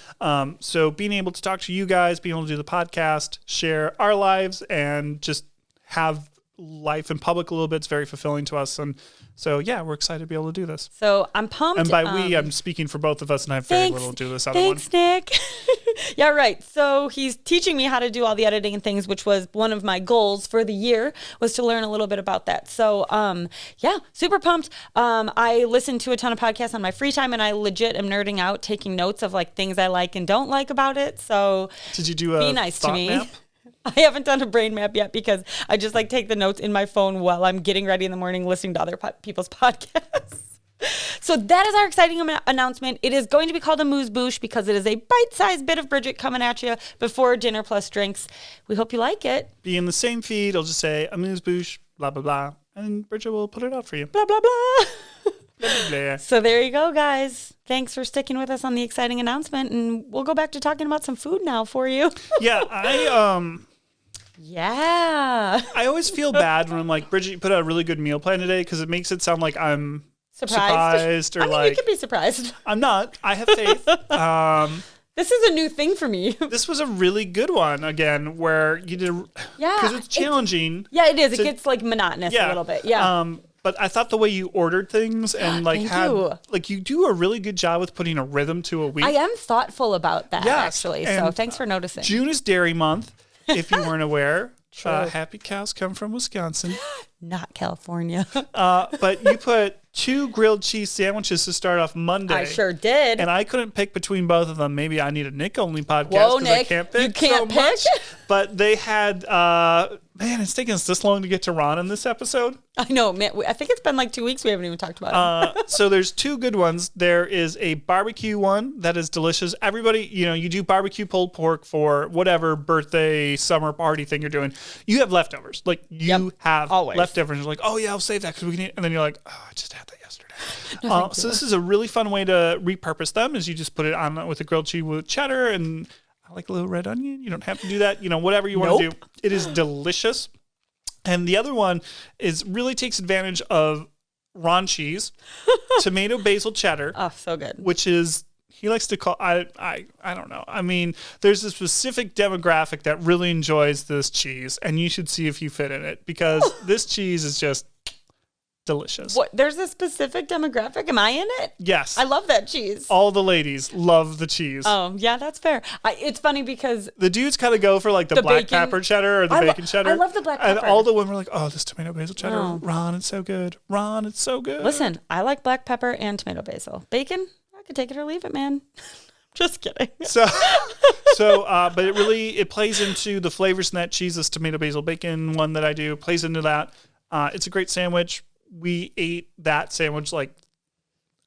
So being able to talk to you guys, being able to do the podcast, share our lives, and just have life in public a little bit is very fulfilling to us. And so, yeah, we're excited to be able to do this. So I'm pumped. And by we, I'm speaking for both of us, and I have very little to do with this other one. Thanks, Nick. Yeah, right. So he's teaching me how to do all the editing and things, which was one of my goals for the year, was to learn a little bit about that. So, yeah, super pumped. I listen to a ton of podcasts on my free time, and I legit am nerding out, taking notes of like things I like and don't like about it. So did you do a be nice to me? map? I haven't done a brain map yet because I just like take the notes in my phone while I'm getting ready in the morning listening to other people's podcasts. So that is our exciting announcement. It is going to be called a amuse-bouche because it is a bite-sized bit of Bridget coming at you before Dinner Plus Drinks. We hope you like it. Be in the same feed. It'll just say amuse-bouche, blah, blah, blah. And Bridget will put it out for you. Blah, blah, blah. Blah, blah, blah. So there you go, guys. Thanks for sticking with us on the exciting announcement. And we'll go back to talking about some food now for you. Yeah, Yeah. I always feel bad when I'm like, Bridget, you put out a really good meal plan today, because it makes it sound like I'm surprised or you could be surprised. I'm not. I have faith. This is a new thing for me. This was a really good one, again, where you did, because it's challenging. It is. It gets like monotonous a little bit. Yeah. But I thought the way you ordered things and like you do a really good job with putting a rhythm to a week. I am thoughtful about that, actually. And so thanks for noticing. June is Dairy Month, if you weren't aware. Happy cows come from Wisconsin. Not California. But you put 2 grilled cheese sandwiches to start off Monday. I sure did. And I couldn't pick between both of them. Maybe I need a Nick only podcast because I can't pick. You can't so pick? Much. But they had, man, it's taken us this long to get to Ron in this episode. I know, man. I think it's been like 2 weeks we haven't even talked about it. So there's 2 good ones. There is a barbecue one that is delicious. Everybody, you do barbecue pulled pork for whatever birthday, summer party thing you're doing. You have leftovers. Like you have always leftovers. You're like, oh yeah, I'll save that because we can eat. And then you're like, oh, I just had that yesterday. So this is a really fun way to repurpose them. Is you just put it on with a grilled cheese with cheddar and I like a little red onion. You don't have to do that. Whatever you want to do. It is delicious. And the other one really takes advantage of Ron cheese, tomato basil cheddar. Oh, so good. Which is, He likes to call. I don't know. I mean, there's a specific demographic that really enjoys this cheese, and you should see if you fit in it because this cheese is just delicious. What? There's a specific demographic. Am I in it? Yes. I love that cheese. All the ladies love the cheese. Oh, yeah, that's fair. It's funny because the dudes kind of go for like the black pepper cheddar or the bacon cheddar. I love the black pepper. And all the women are like, oh, this tomato basil cheddar. Oh. Ron, it's so good. Ron, it's so good. Listen, I like black pepper and tomato basil. Bacon, I could take it or leave it, man. Just kidding. But it plays into the flavors in that cheese. This tomato basil bacon one that I do plays into that. It's a great sandwich. We ate that sandwich like,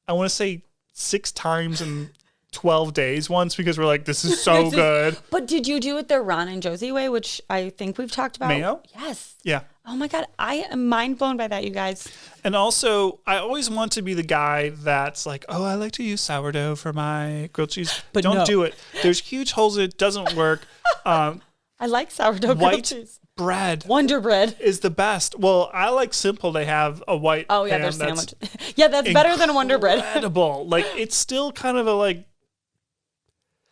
I want to say 6 times in 12 days once because we're like, this is so good. But did you do it the Ron and Josie way, which I think we've talked about? Mayo? Yes. Yeah. Oh my God. I am mind blown by that, you guys. And also, I always want to be the guy that's like, oh, I like to use sourdough for my grilled cheese. But don't do it. There's huge holes in it. Doesn't work. I like sourdough grilled cheese. Bread. Wonder bread is the best. Well, I like Simple. They have a white. Oh yeah, their sandwich. Yeah, that's better than Wonder bread. Incredible. Like it's still kind of a like.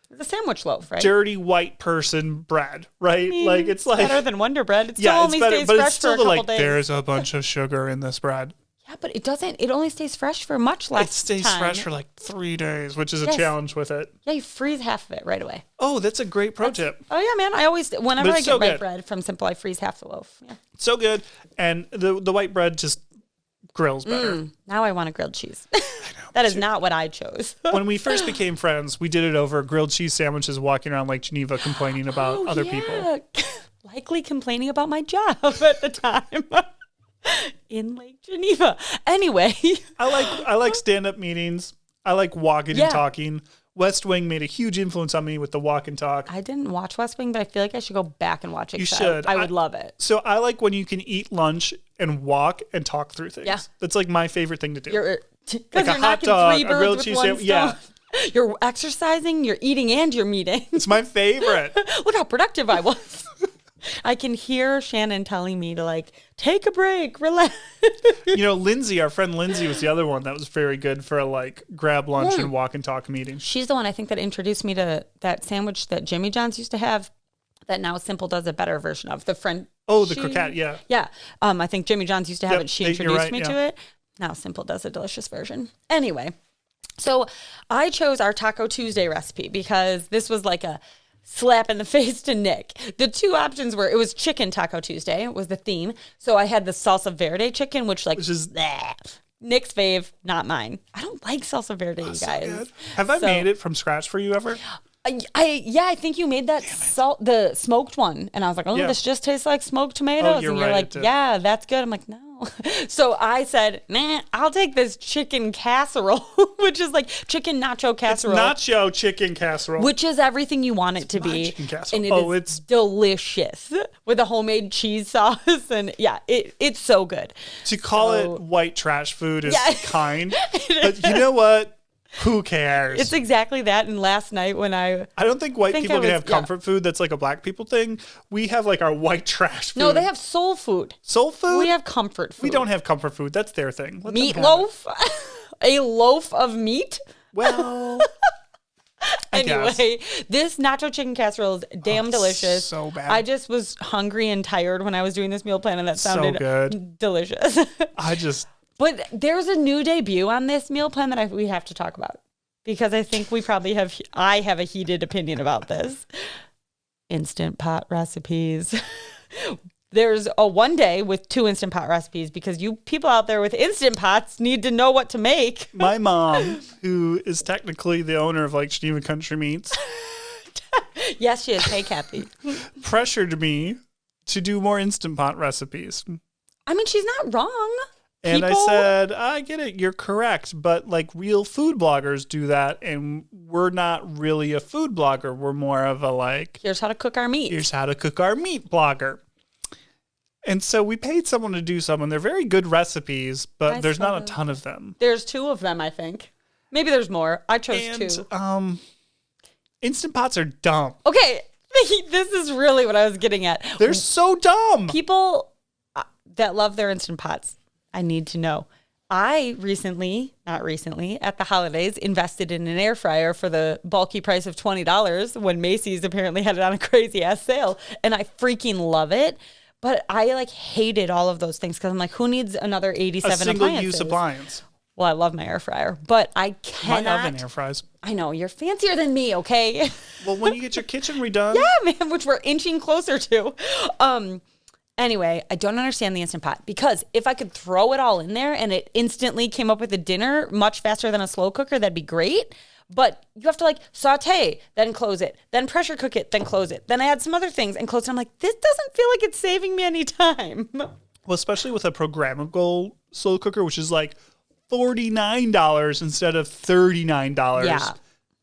The sandwich loaf, right? Dirty white person bread, right? Like it's like better than Wonder bread. It still only stays fresh for a couple days. There's a bunch of sugar in this bread. Yeah, but it doesn't. It only stays fresh for much less. It stays fresh for like 3 days, which is a challenge with it. Yeah, you freeze half of it right away. Oh, that's a great pro tip. Oh yeah, man. I always, whenever I get white bread from Simple, I freeze half the loaf. Yeah. So good, and the white bread just grills better. Now I want a grilled cheese. That is not what I chose. When we first became friends, we did it over grilled cheese sandwiches, walking around Lake Geneva, complaining about other people. Likely complaining about my job at the time. In Lake Geneva. Anyway. I like stand-up meetings. I like walking and talking. West Wing made a huge influence on me with the walk and talk. I didn't watch West Wing, but I feel like I should go back and watch it. You should. I would love it. So I like when you can eat lunch and walk and talk through things. Yeah. That's like my favorite thing to do. Like a hot dog, a grilled cheese sandwich. Yeah. You're exercising, you're eating, and you're meeting. It's my favorite. Look how productive I was. I can hear Shannon telling me to like take a break, relax. Lindsay, our friend Lindsay, was the other one that was very good for a like grab lunch and walk and talk meeting. She's the one I think that introduced me to that sandwich that Jimmy John's used to have that now Simple does a better version of. The croquette, yeah. Yeah. I think Jimmy John's used to have it. She introduced me to it. Now Simple does a delicious version. Anyway, so I chose our Taco Tuesday recipe because this was like a slap in the face to Nick. The 2 options were, it was chicken Taco Tuesday was the theme. So I had the salsa verde chicken, which is Nick's fave, not mine. I don't like salsa verde, you guys. So have I made it from scratch for you ever? I think you made that the smoked one. And I was like, this just tastes like smoked tomatoes. And you're like, yeah, that's good. I'm like, no. So I said, nah, I'll take this chicken casserole, which is like chicken nacho casserole. It's nacho chicken casserole. Which is everything you want it to be. Chicken casserole. And it's delicious with a homemade cheese sauce. And yeah, it's so good. To call it white trash food is kind. But you know what? Who cares? It's exactly that. And last night when I don't think white people can have comfort food. That's like a black people thing. We have like our white trash food. No, they have soul food. Soul food? We have comfort food. We don't have comfort food. That's their thing. Meatloaf? A loaf of meat? Well, anyway, this nacho chicken casserole is damn delicious. So bad. I just was hungry and tired when I was doing this meal plan, and that sounded so good. Delicious. But there's a new debut on this meal plan that we have to talk about because I think I have a heated opinion about this. Instant pot recipes. There's a one day with 2 Instant Pot recipes because you people out there with Instant Pots need to know what to make. My mom, who is technically the owner of like Geneva Country Meats. Yes, she is. Hey, Kathy. Pressured me to do more Instant Pot recipes. I mean, she's not wrong. And I said, I get it. You're correct. But like real food bloggers do that. And we're not really a food blogger. We're more of a like, here's how to cook our meat. Here's how to cook our meat blogger. And so we paid someone to do some. And they're very good recipes, but there's not a ton of them. There's 2 of them, I think. Maybe there's more. I chose 2. Instant Pots are dumb. Okay. This is really what I was getting at. They're so dumb. People that love their Instant Pots, I need to know. I not recently, at the holidays, invested in an air fryer for the bulky price of $20 when Macy's apparently had it on a crazy ass sale. And I freaking love it. But I like hated all of those things because I'm like, who needs another 87 A single-use appliance. Well, I love my air fryer, but I cannot. My oven air fries. I know, you're fancier than me, okay? Well, when you get your kitchen redone. Yeah, man, which we're inching closer to. Anyway, I don't understand the Instant Pot because if I could throw it all in there and it instantly came up with a dinner much faster than a slow cooker, that'd be great. But you have to like saute, then close it, then pressure cook it, then close it, then add some other things and close it. I'm like, this doesn't feel like it's saving me any time. Well, especially with a programmable slow cooker, which is like $49 instead of $39. Yeah.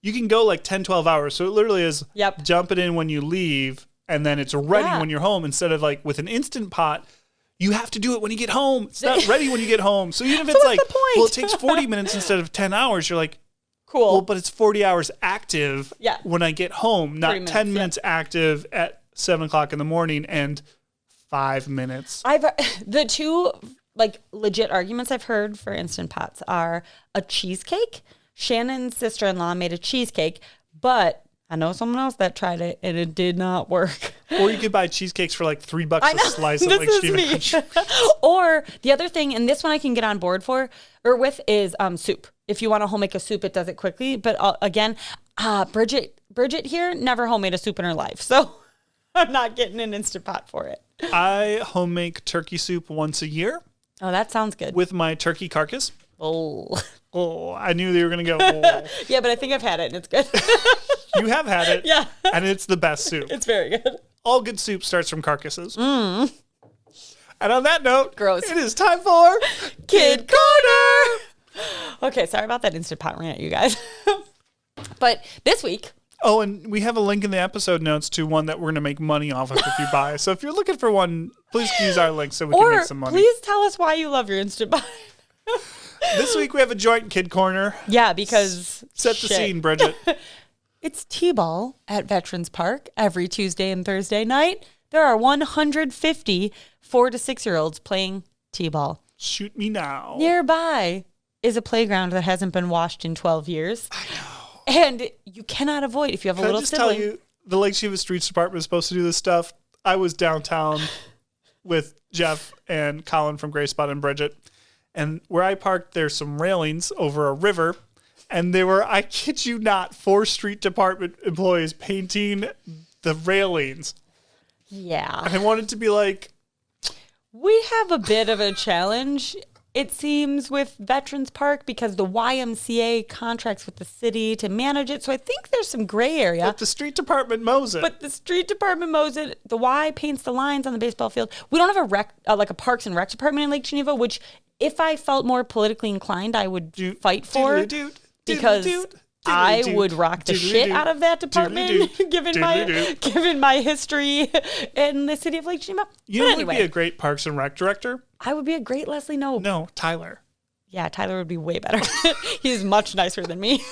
You can go like 10, 12 hours. So it literally is jump it in when you leave and then it's ready when you're home instead of like with an Instant Pot. You have to do it when you get home. It's not ready when you get home. So even if it's like, well, it takes 40 minutes instead of 10 hours, you're like, cool. Well, but it's 40 hours active when I get home, not 10 minutes active at 7 o'clock in the morning and 5 minutes. The two like legit arguments I've heard for Instant Pots are a cheesecake. Shannon's sister-in-law made a cheesecake, but I know someone else that tried it and it did not work. Or you could buy cheesecakes for like $3 a slice. This is me. Or the other thing, and this one I can get on board with is soup. If you want to home make a soup, it does it quickly. But again, Bridget here never homemade a soup in her life, so I'm not getting an Instant Pot for it. I home make turkey soup once a year. Oh, that sounds good. With my turkey carcass. Oh, I knew they were going to go. Oh. Yeah, but I think I've had it and it's good. You have had it. Yeah. And it's the best soup. It's very good. All good soup starts from carcasses. And on that note, gross. It is time for Kid Corner. Okay, sorry about that Instant Pot rant, you guys. But this week. Oh, and we have a link in the episode notes to one that we're going to make money off of if you buy. So if you're looking for one, please use our link so we can make some money. Please tell us why you love your Instant Pot. This week we have a joint Kid Corner. Yeah, because Set the scene, Bridget. It's T-ball at Veterans Park every Tuesday and Thursday night. There are 150 4 to 6-year-olds playing T-ball. Shoot me now. Nearby is a playground that hasn't been washed in 12 years. I know. And you cannot avoid if you have a little sibling. Can I just tell you, the Lake Shiva Streets Department is supposed to do this stuff. I was downtown with Jeff and Colin from Gray Spot and Bridget. And where I parked, there's some railings over a river. And there were, I kid you not, 4 street department employees painting the railings. Yeah. And I wanted to be like... We have a bit of a challenge, it seems, with Veterans Park because the YMCA contracts with the city to manage it. So I think there's some gray area. But the street department mows it. The Y paints the lines on the baseball field. We don't have a Parks and Rec department in Lake Geneva, which if I felt more politically inclined, I would fight for. Because I would rock the shit out of that department, given my history in the city of Lake Geneva. You know who would be a great Parks and Rec director? I would be a great Leslie Knope. No, Tyler. Yeah, Tyler would be way better. He's much nicer than me.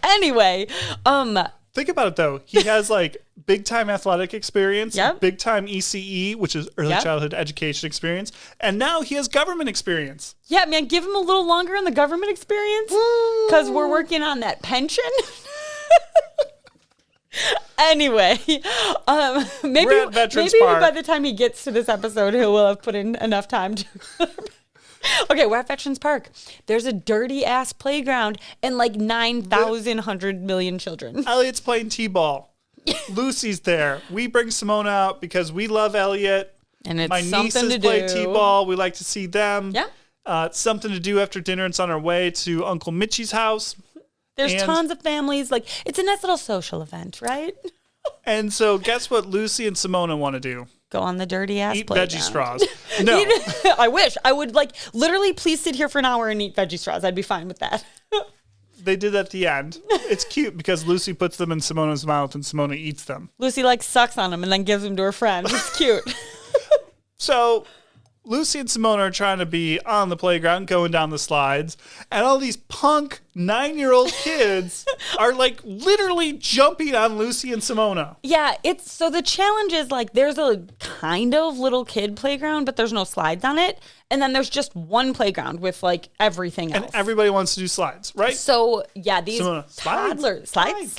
Anyway, think about it though. He has like big time athletic experience, big time ECE, which is early childhood education experience, and now he has government experience. Yeah, man, give him a little longer on the government experience because we're working on that pension. Anyway, maybe by the time he gets to this episode, he will have put in enough time to. Okay, we're at Veterans Park. There's a dirty ass playground and like 9,100 million children. Elliot's playing T-ball. Lucy's there. We bring Simona out because we love Elliot. And it's my nieces play T-ball. We like to see them. Yeah. It's something to do after dinner. It's on our way to Uncle Mitchie's house. There's tons of families. Like, it's a nice little social event, right? And so guess what Lucy and Simona want to do? Go on the dirty ass playground. Eat veggie straws. No. I wish. I would literally please sit here for an hour and eat veggie straws. I'd be fine with that. They did at the end. It's cute because Lucy puts them in Simona's mouth and Simona eats them. Lucy sucks on them and then gives them to her friend. It's cute. So Lucy and Simona are trying to be on the playground, going down the slides, and all these punk 9-year-old kids are literally jumping on Lucy and Simona. Yeah, so the challenge is there's a kind of little kid playground, but there's no slides on it. And then there's just one playground with like everything else. And everybody wants to do slides, right? So yeah, these Simona, toddlers, slides.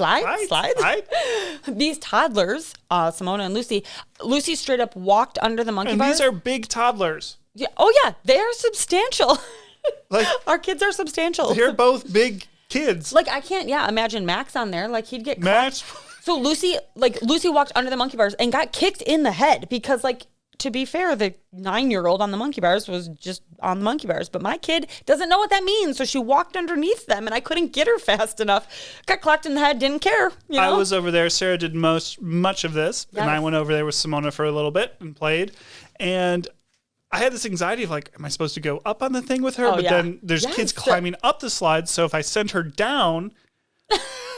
These toddlers, Simona and Lucy straight up walked under the monkey And bars. these are big toddlers. Yeah. Oh yeah, they are substantial. Like Our kids are substantial. they're both big kids. Like I can't, imagine Max on there. Like he'd get Max. So Lucy walked under the monkey bars and got kicked in the head because, like, to be fair, the 9-year-old on the monkey bars was just on the monkey bars. But my kid doesn't know what that means. So she walked underneath them and I couldn't get her fast enough. Got clocked in the head, didn't care. You know? I was over there. Sarah did much of this. Yes. And I went over there with Simona for a little bit and played. And I had this anxiety of like, am I supposed to go up on the thing with her? Oh, But yeah. then there's kids climbing up the slide. So if I send her down,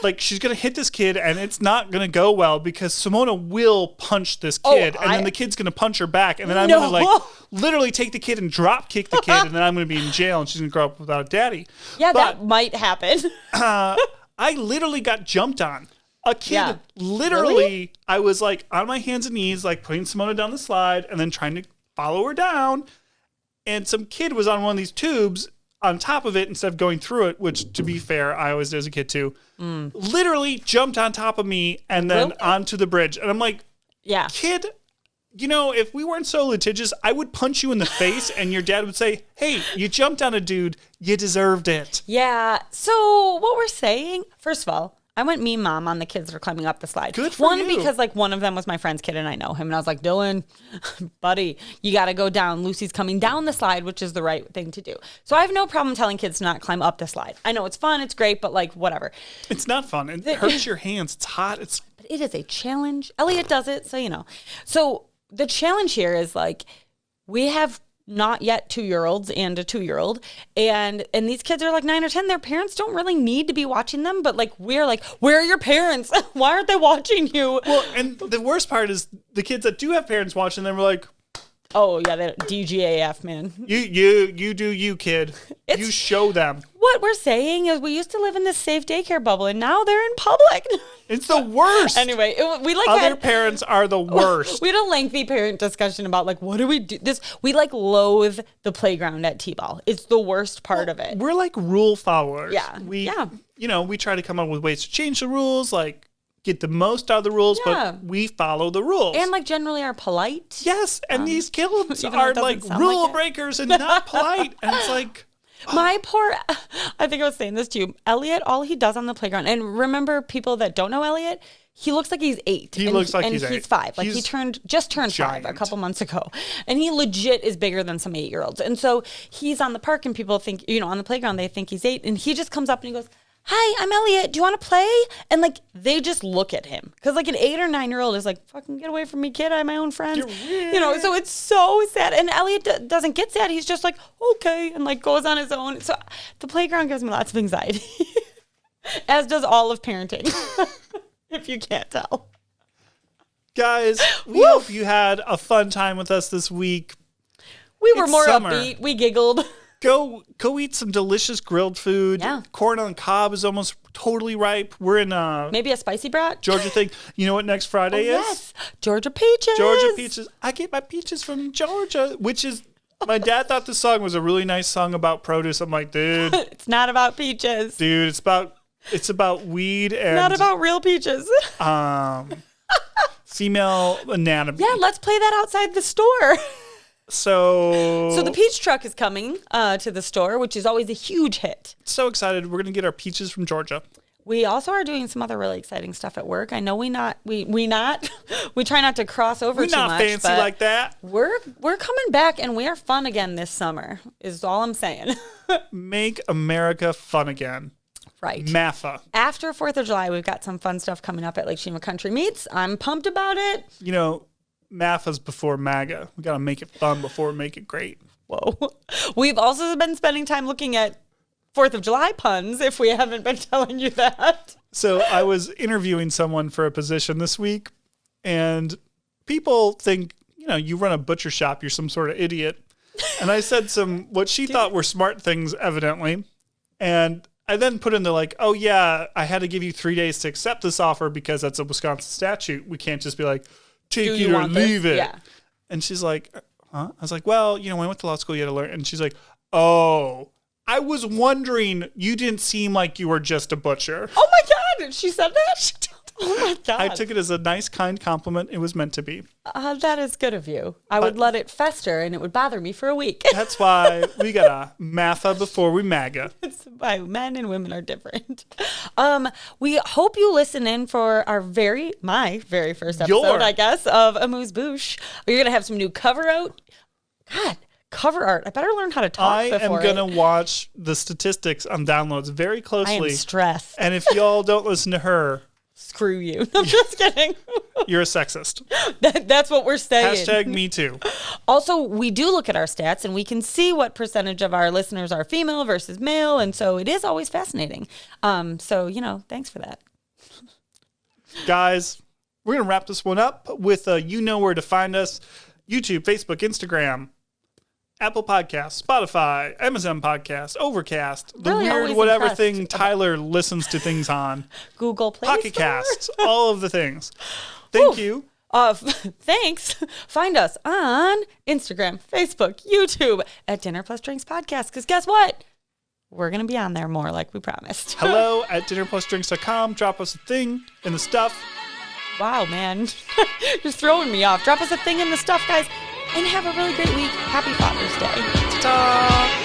like she's going to hit this kid and it's not going to go well because Simona will punch this kid and then the kid's going to punch her back. And then I'm going to like literally take the kid and drop kick the kid and then I'm going to be in jail and she's going to grow up without a daddy. Yeah, But, that might happen. I literally got jumped on. A kid literally, Really? I was like on my hands and knees, like putting Simona down the slide and then trying to follow her down. And some kid was on one of these tubes on top of it instead of going through it, which to be fair, I always did as a kid too, literally jumped on top of me and then Really? onto the bridge. And I'm like, Yeah. kid, you know, if we weren't so litigious, I would punch you in the face and your dad would say, hey, you jumped on a dude, you deserved it. Yeah. So what we're saying, first of all, I went mean mom on the kids that are climbing up the slide. Good for One, you. because like one of them was my friend's kid and I know him. And I was like, Dylan, buddy, you got to go down. Lucy's coming down the slide, which is the right thing to do. So I have no problem telling kids to not climb up the slide. I know it's fun. It's great. But like, whatever. It's not fun. It hurts your hands. It's hot. It's But it is a challenge. Elliot does it. So, you know. So the challenge here is like, we have not yet 2-year-olds and a 2-year-old. And these kids are like 9 or 10. Their parents don't really need to be watching them. But like, we're like, where are your parents? Why aren't they watching you? well, and the worst part is the kids that do have parents watching them are like, Oh, yeah, that DGAF, man. you do you, kid. You show them. What we're saying is we used to live in this safe daycare bubble, and now they're in public. It's the worst. Anyway, we like Other parents are the worst. We had a lengthy parent discussion about like, what do we do? We like loathe the playground at T-ball. It's the worst part of it. We're like rule followers. Yeah. We try to come up with ways to change the rules, like get the most out of the rules, Yeah. but we follow the rules. And like generally are polite. yes, and these kids even though are it doesn't like sound rule like it. breakers and not polite. And it's like, My poor, I think I was saying this to you. Elliot, all he does on the playground, and remember people that don't know Elliot, he looks like he's 8. He looks like he's 8. And he's 5. Like He's he just turned 5 a giant. couple months ago. And he legit is bigger than some 8-year-olds. And so he's on the park and people think, on the playground, they think he's 8. And he just comes up and he goes, hi, I'm Elliot. Do you want to play? And like, they just look at him. Because like an 8 or 9-year-old is like, fucking get away from me, kid. I have my own friends. So it's so sad. And Elliot doesn't get sad. He's just like, okay. And like goes on his own. So the playground gives me lots of anxiety. As does all of parenting. If you can't tell. guys, we hope you had a fun time with us this week. We were It's more summer. upbeat. We giggled. Go eat some delicious grilled food. Yeah. Corn on the cob is almost totally ripe. We're in Maybe a spicy brat. Georgia thing. You know what next Friday is? Yes. Georgia peaches. Georgia peaches. I get my peaches from Georgia, which is my dad thought the song was a really nice song about produce. I'm like, dude, It's not about peaches. it's about weed and Not about real peaches. female anatomy. Yeah, let's play that outside the store. So The peach truck is coming to the store, which is always a huge hit. so excited. We're gonna get our peaches from Georgia. We also are doing some other really exciting stuff at work. I know we try not to cross over We're too not much. fancy but like that. We're coming back and we are fun again this summer. Is all I'm saying. Make America fun again. Right. MAFA. After 4th of July, we've got some fun stuff coming up at Lake Shima Country Meets. I'm pumped about it. MAFA's before MAGA. We got to make it fun before we make it great. Whoa. We've also been spending time looking at 4th of July puns, if we haven't been telling you that. So I was interviewing someone for a position this week, and people think, you run a butcher shop, you're some sort of idiot. And I said what she thought were smart things, evidently. And I then put in the oh yeah, I had to give you 3 days to accept this offer because that's a Wisconsin statute. We can't just be like, take Do it you or want this? leave it. Yeah. And she's like, huh? I was like, well, when I went to law school, you had to learn. And she's like, oh, I was wondering, you didn't seem like you were just a butcher. Oh my God, she said that? Oh my God. I took it as a nice, kind compliment. It was meant to be. That is good of you. I would let it fester and it would bother me for a week. That's why we got a Matha before we MAGA. It's why men and women are different. We hope you listen in for my very first episode, I guess, of Amuse Bouche. You're going to have some new cover art. God, cover art. I better learn how to talk I before am going to watch the statistics on downloads very closely. I am stressed. And if y'all don't listen to her, screw you. I'm just kidding. You're a sexist. That's what we're saying. Hashtag me too. Also, we do look at our stats and we can see what percentage of our listeners are female versus male. And so it is always fascinating. So, thanks for that. Guys, we're going to wrap this one up with you know where to find us. YouTube, Facebook, Instagram, Apple Podcasts, Spotify, Amazon Podcasts, Overcast, the Really weird always whatever impressed thing Tyler listens to things on. Google Play Pocket Store. Casts, all of the things. Thank you. Thanks. Find us on Instagram, Facebook, YouTube at Dinner Plus Drinks Podcast. Because guess what? We're going to be on there more like we promised. Hello at dinnerplusdrinks.com. Drop us a thing in the stuff. Wow, man. You're throwing me off. Drop us a thing in the stuff, guys. And have a really great week. Happy Father's Day. Ta-ta!